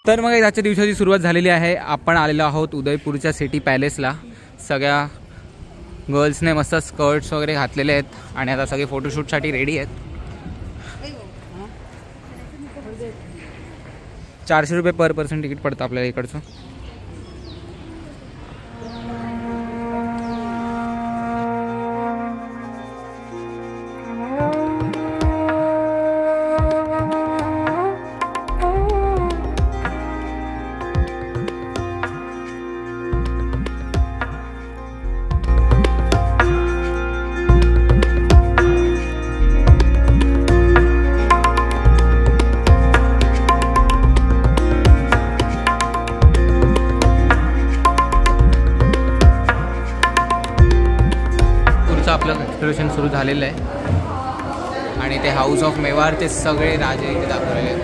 तर मग आजच्या दिवसाची सुरुवात झालेली आहे. आपण आलेलो आहोत उदयपूरच्या सिटी पॅलेसला. सगळ्या गर्ल्सने मस्त स्कर्ट्स वगैरे घातलेले आहेत आणि आता सगळे फोटोशूटसाठी रेडी आहेत. 400 रुपये पर पर्सन तिकीट पडतं आपल्याला इकडचं. आपलं एक्सप्लोरेशन सुरू झालेलं आहे आणि ते हाऊस ऑफ मेवारचे सगळे राजे इथे दाखवलेले आहेत.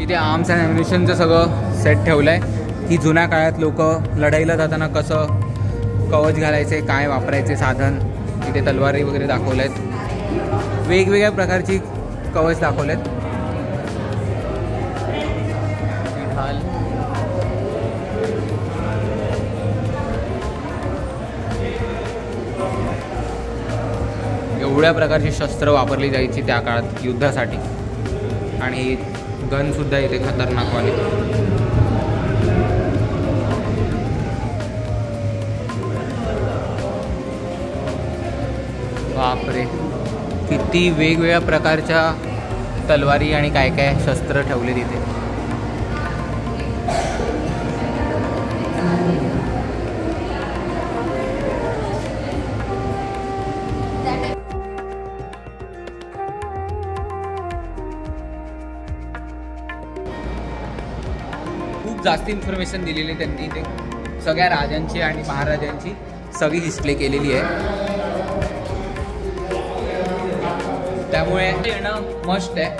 इथे आर्म्स अँड ॲम्युनिशनचं सगळं सेट ठेवलं आहे की जुन्या काळात लोक लढाईला जाताना कसं कवच घालायचे, काय वापरायचे साधन. इथे तलवारी वगैरे दाखवल्या आहेत, वेगवेगळ्या प्रकारची कवच दाखवले आहेत. एवढ्या प्रकारची शस्त्र वापरली जायची त्या काळात युद्धासाठी आणि गनसुद्धा इथे खतरनाकवाली. बापरे, किती वेगवेगळ्या प्रकारच्या तलवारी आणि काय काय शस्त्र ठेवले तिथे. खूप जास्त इन्फॉर्मेशन दिलेली त्यांनी इथे. सगळ्या राजांची आणि महाराजांची सगळी डिस्प्ले केलेली आहे. त्यामुळे येणं मस्ट आहे.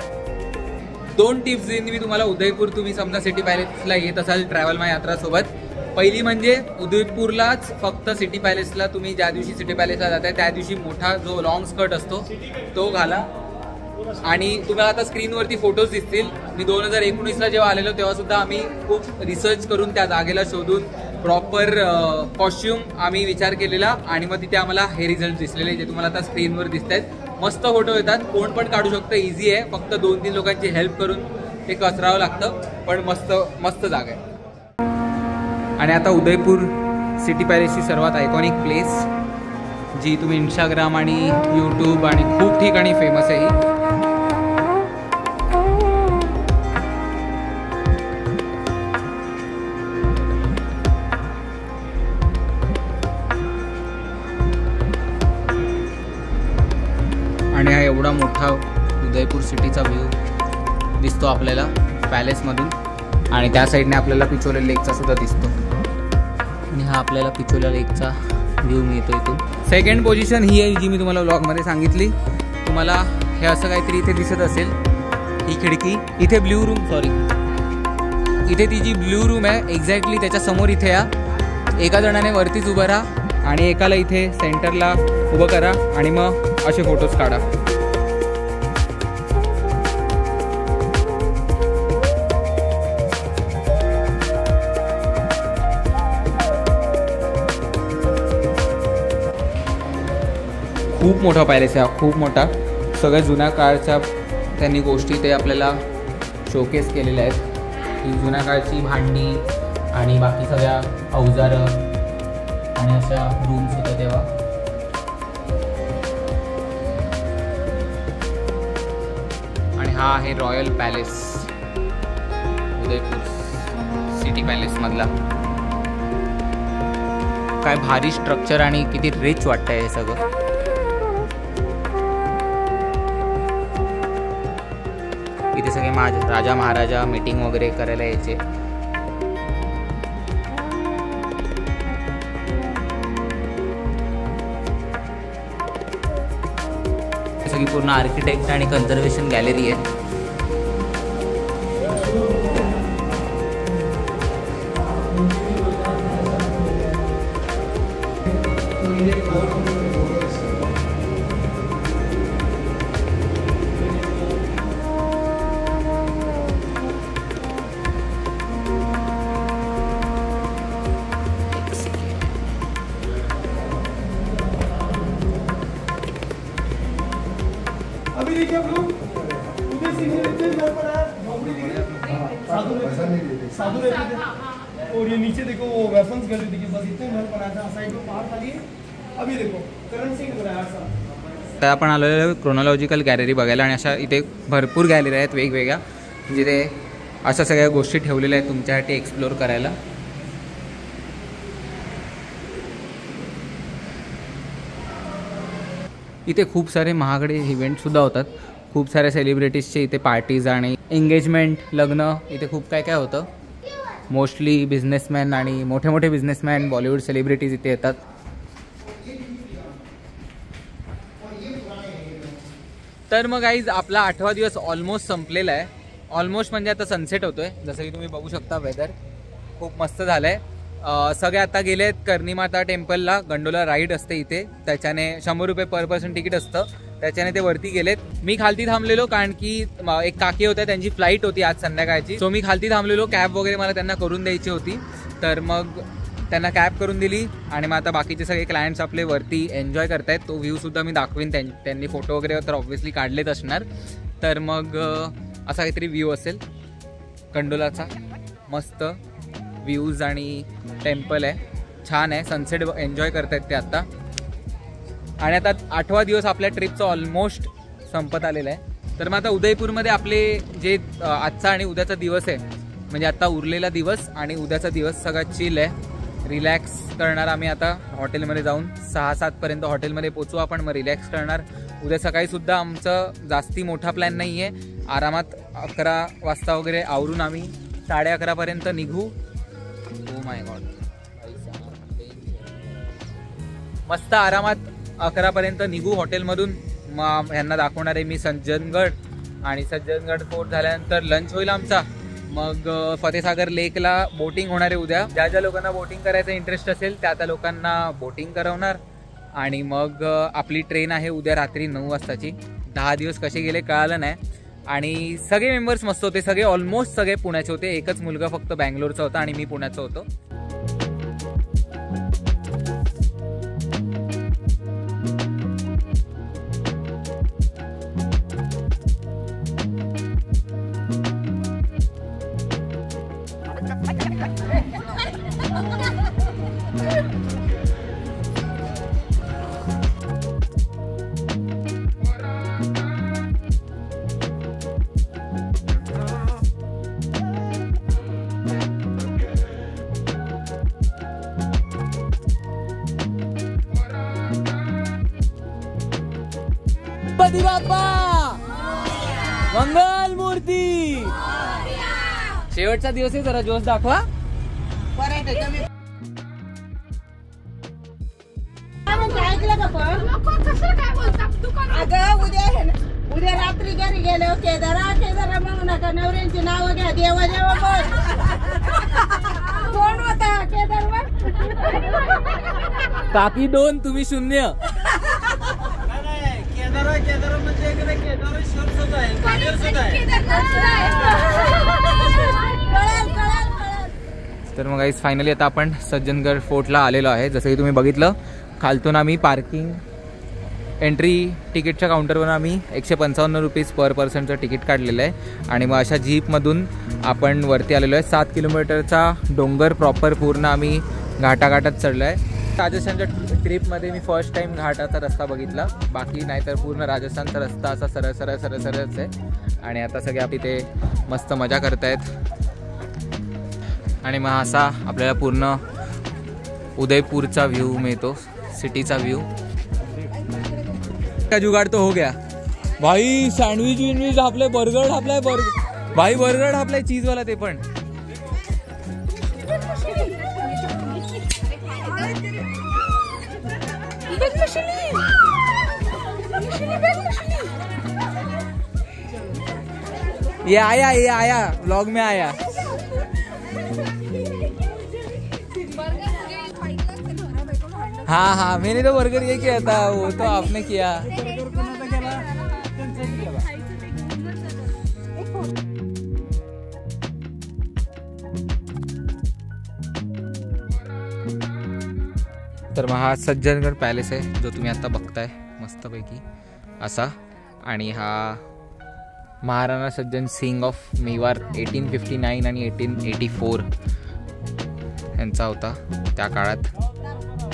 2 टिप्स देईन मी तुम्हाला. उदयपूर तुम्ही समजा सिटी पॅलेसला येत असाल ट्रॅव्हल माय यात्रासोबत. पहिली म्हणजे उदयपूरलाच फक्त सिटी पॅलेसला तुम्ही ज्या दिवशी सिटी पॅलेसला जाताय त्या दिवशी मोठा जो लॉंग स्कर्ट असतो तो घाला. आणि तुम्हाला आता स्क्रीनवरती फोटोज दिसतील. मी 2019ला जेव्हा आलेलो तेव्हा सुद्धा आम्ही खूप रिसर्च करून त्या जागेला शोधून प्रॉपर कॉस्ट्युम आम्ही विचार केलेला आणि मग तिथे आम्हाला हे रिझल्ट दिसलेले जे तुम्हाला आता स्क्रीनवर दिसत आहेत. मस्त फोटो येतात, कोण पण काढू शकतं, इझी आहे. फक्त 2-3 लोकांची हेल्प करून ते कचरावं लागतं, पण मस्त मस्त जागा आहे. आणि आता उदयपूर सिटी पॅलेसची सर्वात आयकॉनिक प्लेस जी तुम्ही इंस्टाग्राम आणि यूट्यूब आणि खूप ठिकाणी फेमस आहे ही. आणि हा एवढा मोठा उदयपूर सिटीचा व्ह्यू दिसतो आपल्याला पॅलेसमधून. आणि त्या साईडने आपल्याला पिचोले लेकचा सुद्धा दिसतो. आणि हा आपल्याला पिचोला लेकचा व्ह्यू मिळतो इथून. सेकंड पोझिशन ही आहे जी मी तुम्हाला व्लॉगमध्ये सांगितली. तुम्हाला हे असं काहीतरी इथे दिसत असेल, ही खिडकी. इथे ब्ल्यू रूम, इथे ती जी ब्ल्यू रूम आहे एक्झॅक्टली त्याच्या समोर इथे या. एका जणाने वरतीच उभं राहा आणि एकाला इथे सेंटरला उभं करा आणि मग असे फोटोज काढा. खूप मोठा पॅलेस आहे, खूप मोठा. सगळ्या जुन्या काळच्या त्यांनी गोष्टी ते आपल्याला शोकेस केलेल्या आहेत. ही जुन्या काळची भांडी आणि बाकी सगळ्या अवजारं आणि अशा रूम्स होत्या तेव्हा. आणि हा आहे royal palace Udaipur city palace मधला. काय भारी स्ट्रक्चर आणि किती रिच वाटतंय हे सगळं. इथे सगळे राजा महाराजा मीटिंग वगैरे करायला यायचे. सगळी पूर्ण आर्किटेक्ट आणि कन्झर्वेशन गॅलरी आहे. अभी देखिए आप लोग उदय सिंह ने नल बनाया, साधु रहते थे और ये नीचे देखो वो वेपन्स कर देते कि बस इतने नल बनाया था साइड में पहाड़ खाली। अभी देखो करण सिंह बनाया ऐसा। तर आपण आलेलो क्रोनॉलॉजिकल गॅलरी बघायला आणि अशा इथे भरपूर गॅलरी आहेत वेगवेगळ्या, जिथे अशा सगळ्या गोष्टी ठेवलेल्या आहेत तुमच्यासाठी एक्सप्लोर करायला. इथे खूप सारे महागडे इव्हेंटसुद्धा होतात, खूप साऱ्या सेलिब्रिटीजचे इथे पार्टीज आणि एंगेजमेंट, लग्न, इथे खूप काय काय होतं. मोस्टली बिझनेसमॅन आणि मोठे मोठे बिझनेसमॅन, बॉलिवूड सेलिब्रिटीज इथे येतात. तर मग गाईज आपला 8वा दिवस ऑलमोस्ट संपलेला आहे. ऑलमोस्ट म्हणजे आता सनसेट होतोय, जसं की तुम्ही बघू शकता. वेदर खूप मस्त झालं आहे. सगळे आता गेले आहेत कर्णीमाता टेम्पलला. गंडोला राईड असते इथे, त्याच्याने 100 रुपये पर पर्सन तिकीट असतं, त्याच्याने ते वरती गेलेत. मी खालती थांबलेलो कारण की एक काकी होत्या, त्यांची फ्लाईट होती आज संध्याकाळची. सो मी खालती थांबलेलो, कॅब वगैरे मला त्यांना करून द्यायची होती, तर मग त्यांना कॅब करून दिली. आणि मग आता बाकीचे सगळे क्लायंट्स आपले वरती एन्जॉय करतायत. तो व्ह्यूसुद्धा मी दाखवीन, त्यांनी फोटो वगैरे तर ऑब्व्हियसली काढलेच असणार. तर मग असा काहीतरी व्ह्यू असेल गंडोलाचा. मस्त व्ह्यूज आणि टेम्पल आहे, छान आहे. सनसेट एन्जॉय करतायत ते आता. आणि आता 8वा दिवस आपल्या ट्रिपचा ऑलमोस्ट संपत आलेला आहे. तर मग आता उदयपूरमध्ये आपले जे आजचा आणि उद्याचा दिवस आहे, म्हणजे आता उरलेला दिवस आणि उद्याचा दिवस सगळा चिल आहे. रिलॅक्स करणार आम्ही आता हॉटेलमध्ये जाऊन. 6-7 पर्यंत हॉटेलमध्ये पोचू आपण, मग रिलॅक्स करणार. उद्या सकाळीसुद्धा आमचं जास्ती मोठा प्लॅन नाही आहे. आरामात 11 वाजता वगैरे आवरून आम्ही 11:30 पर्यंत निघू. ओ माय गॉड, मस्त आरामात 11 पर्यंत निघू हॉटेलमधून. मग ह्यांना दाखवणार आहे मी सज्जनगड, आणि सज्जनगड फोर्ट झाल्यानंतर लंच होईल आमचा. मग फतेसागर लेकला बोटिंग होणार आहे उद्या. ज्या ज्या लोकांना बोटिंग करायचा इंटरेस्ट असेल त्या लोकांना बोटिंग करवणार. आणि मग आपली ट्रेन आहे उद्या रात्री 9 वाजताची. 10 दिवस कसे गेले कळालं नाही. आणि सगळे मेंबर्स मस्त होते, सगळे ऑलमोस्ट सगळे पुण्याचे होते. एकच मुलगा फक्त बँगलोरचा होता आणि मी पुण्याचा होतो. गणपती बाप्पा मंगल मूर्ती. शेवटचा दिवस आहे, जरा जोश दाखवा. अगं उद्या रात्री घरी गेले केदारा म्हणू नका, नवऱ्यांची नाव घ्या. देवा देवा बोल. कोण होता केदार? काकी 2 तुम्ही 0. केदार म्हणजे तर मग गाईस फायनली आता आपण सज्जनगड फोर्टला आलेलो आहे. जसं की तुम्ही बघितलं, खालतून आम्ही पार्किंग एंट्री तिकीटच्या काउंटरवरून आम्ही 155 रुपीज पर पर्सनचं तिकीट काढलेलं आहे. आणि मग अशा जीपमधून आपण वरती आलेलो आहे. 7 किलोमीटरचा डोंगर प्रॉपर पूर्ण आम्ही घाटाघाटात चढलो आहे. राजस्थानच्या ट्रिपमध्ये मी फर्स्ट टाईम घाटाचा रस्ता बघितला, बाकी नाहीतर पूर्ण राजस्थानचा रस्ता असा सरळच आहे. आणि आता सगळे आपली ते मस्त मजा करतायत. आणि मग असा आपल्याला पूर्ण उदयपूरचा व्ह्यू मिळतो, सिटीचा व्ह्यू. का जुगाड़ तो हो गया भाई. सँडविच विनविच आपले, बर्गर आपलाय, भाई बर्गर आपलाय चीजवाला ते पण. ये आया व्लॉग में आया. हाँ मैंने तो बर्गर ये किया था, वो तो आपने किया. तर मग हा सज्जनगड पॅलेस आहे जो तुम्ही आता बघताय मस्तपैकी असा. आणि हा महाराणा सज्जन सिंग ऑफ मेवार 1859 आणि 1884 यांचा होता त्या काळात.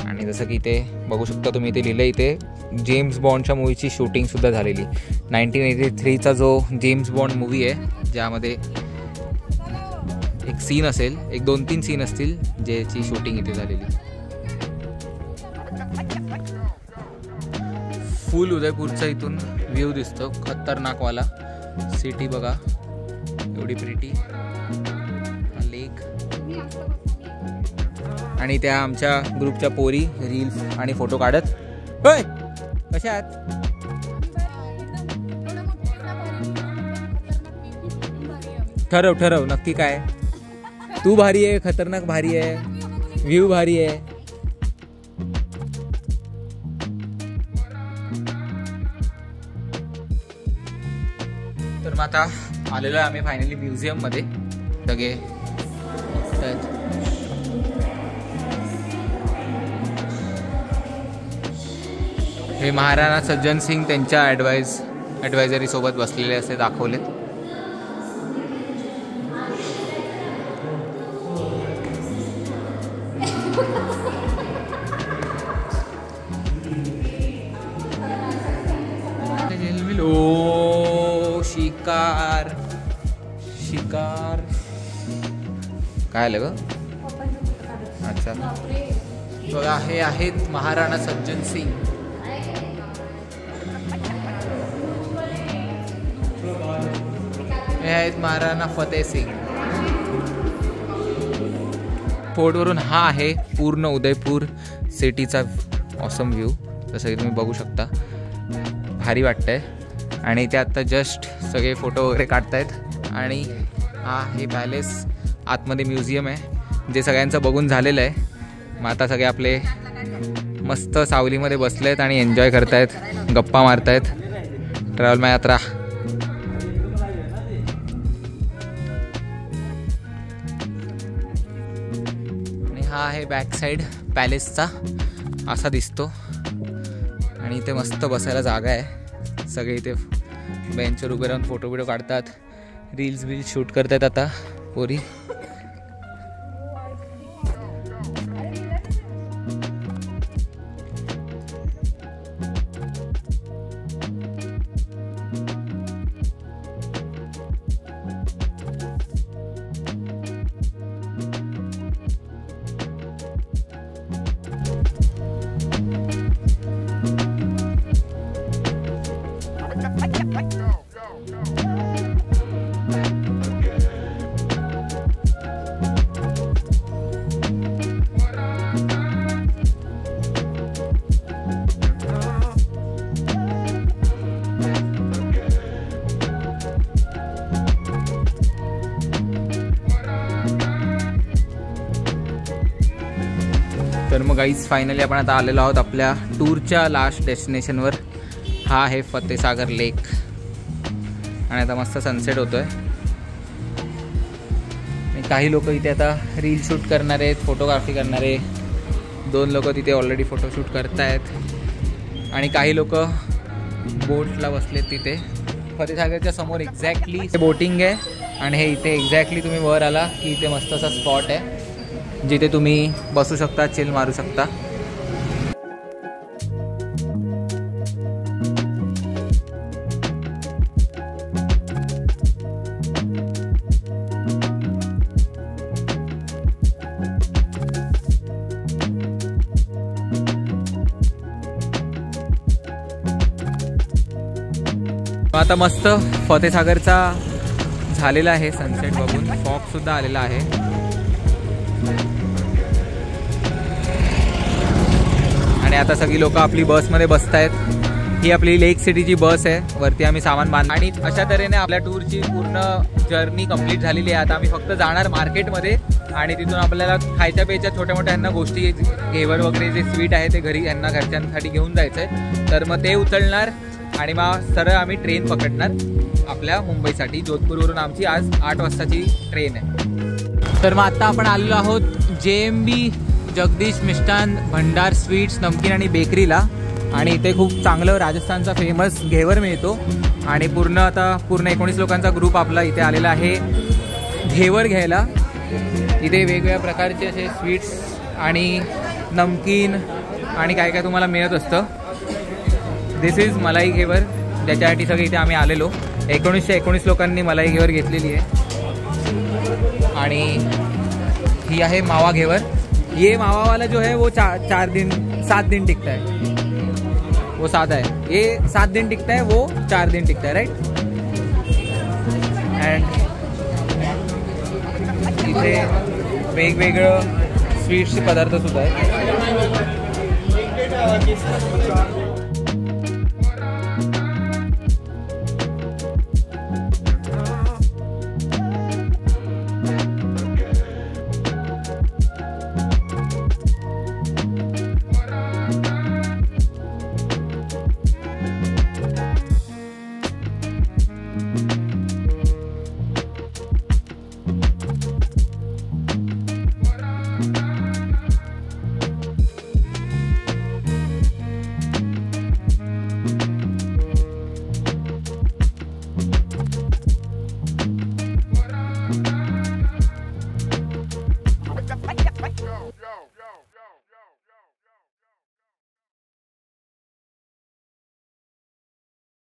आणि जसं की इथे बघू शकता तुम्ही, इथे लिहिलं इथे जेम्स बॉन्डच्या मूवीची शूटिंगसुद्धा झालेली. 1983चा जो जेम्स बॉन्ड मूवी आहे ज्यामध्ये एक सीन असेल, एक 2-3 सीन असतील ज्याची शूटिंग इथे झालेली. फुल उदयपूरचा इथून व्ह्यू दिसतो, खतरनाकवाला. सिटी बघा एवढी प्रिटी, लेक. आणि त्या आमच्या ग्रुपच्या पोरी रील्स आणि फोटो काढत. होय कशा आहात? ठरव नक्की काय. तू भारी आहे, खतरनाक भारी आहे, व्ह्यू भारी आहे. तर मग आता आलेलो आहे आम्ही फायनली म्युझियम मध्ये सगळे. हे महाराणा सज्जन सिंग त्यांच्या ॲडवायझरी सोबत बसलेले असे दाखवलेत. ओ शिकार काय आलं ग? अच्छा बघा, हे आहेत महाराणा सज्जन सिंग. हे आहेत महाराणा फतेह सिंग. फोर्टवरून हा आहे पूर्ण उदयपूर सिटीचा ऑसम व्ह्यू, जसं की तुम्ही बघू शकता. भारी वाटतंय. आणि ते आत्ता जस्ट सगळे फोटो वगैरे काढतायत. आणि हा हे पॅलेस आतमध्ये म्युझियम आहे जे सगळ्यांचं बघून झालेलं आहे. मग आता सगळे आपले मस्त सावलीमध्ये बसलेत आणि एन्जॉय करतायत, गप्पा मारतायत. ट्रॅव्हल माय यात्रा. आणि हा आहे बॅक साईड पॅलेसचा, असा दिसतो. आणि इथे मस्त बसायला जागा आहे. सगळे इथे बेंचवर उभे राहून फोटो बिटो काढतात, रील्स शूट करतात आता पोरी. तर मग गाईज फायनली आपण आता आलेलो आहोत आपल्या टूरच्या लास्ट डेस्टिनेशनवर. हा आहे फतेसागर लेक. आणि आता मस्त सनसेट होतोय. आणि काही लोक इथे आता रील शूट करणार आहेत, फोटोग्राफी करणारे 2 लोक तिथे ऑलरेडी फोटोशूट करतायत. आणि काही लोक बोटला बसलेत तिथे. फतेसागरच्या समोर एक्झॅक्टली बोटिंग आहे. आणि हे इथे एक्झॅक्टली तुम्ही वर आला की इथे मस्त असा स्पॉट आहे जिथे तुम्ही बसू शकता, चिल मारू शकता. आता मस्त फतेसागरचा झालेला आहे सनसेट बघून. फॉग सुद्धा आलेला आहे. आणि आता सगळी लोक आपली बसमध्ये बसतायत. ही आपली लेक सिटीची बस आहे. वरती आम्ही सामान बांध. आणि अशा तऱ्हेने आपल्या टूरची पूर्ण जर्नी कंप्लीट झालेली आहे. आता आम्ही फक्त जाणार मार्केटमध्ये आणि तिथून आपल्याला खायच्या प्यायच्या छोट्या मोठ्या यांना गोष्टी, घेवर वगैरे जे स्वीट आहे ते घरी यांना घरच्यांसाठी घेऊन जायचं आहे. तर मग ते उचलणार आणि मग सरळ आम्ही ट्रेन पकडणार आपल्या मुंबईसाठी. जोधपूरवरून आमची आज 8 वाजताची ट्रेन आहे. तर मग आता आपण आलेलो आहोत JMB जगदीश मिष्टान भंडार स्वीट्स, नमकीन आणि बेकरीला. आणि इथे खूप चांगलं राजस्थानचा फेमस घेवर मिळतो आणि पूर्ण 19 लोकांचा ग्रुप आपला इथे आलेला आहे घेवर घ्यायला. इथे वेगवेगळ्या प्रकारचे असे स्वीट्स आणि नमकीन आणि काय काय तुम्हाला मिळत असतं. दिस इज मलाई घेवर, ज्याच्यासाठी सगळे इथे आम्ही आलेलो. 1919 लोकांनी मलाई घेवर घेतलेली आहे. आणि ही आहे मावा घेवर. ये मावा वाला जो है वो 7 दिन टिकता है, वो सादा है. ये 7 दिन टिकता है, वो 4 दिन टिकता है, राइट. अँड इथे वेगवेगळं स्वीट्सचे पदार्थ सुद्धा आहेत.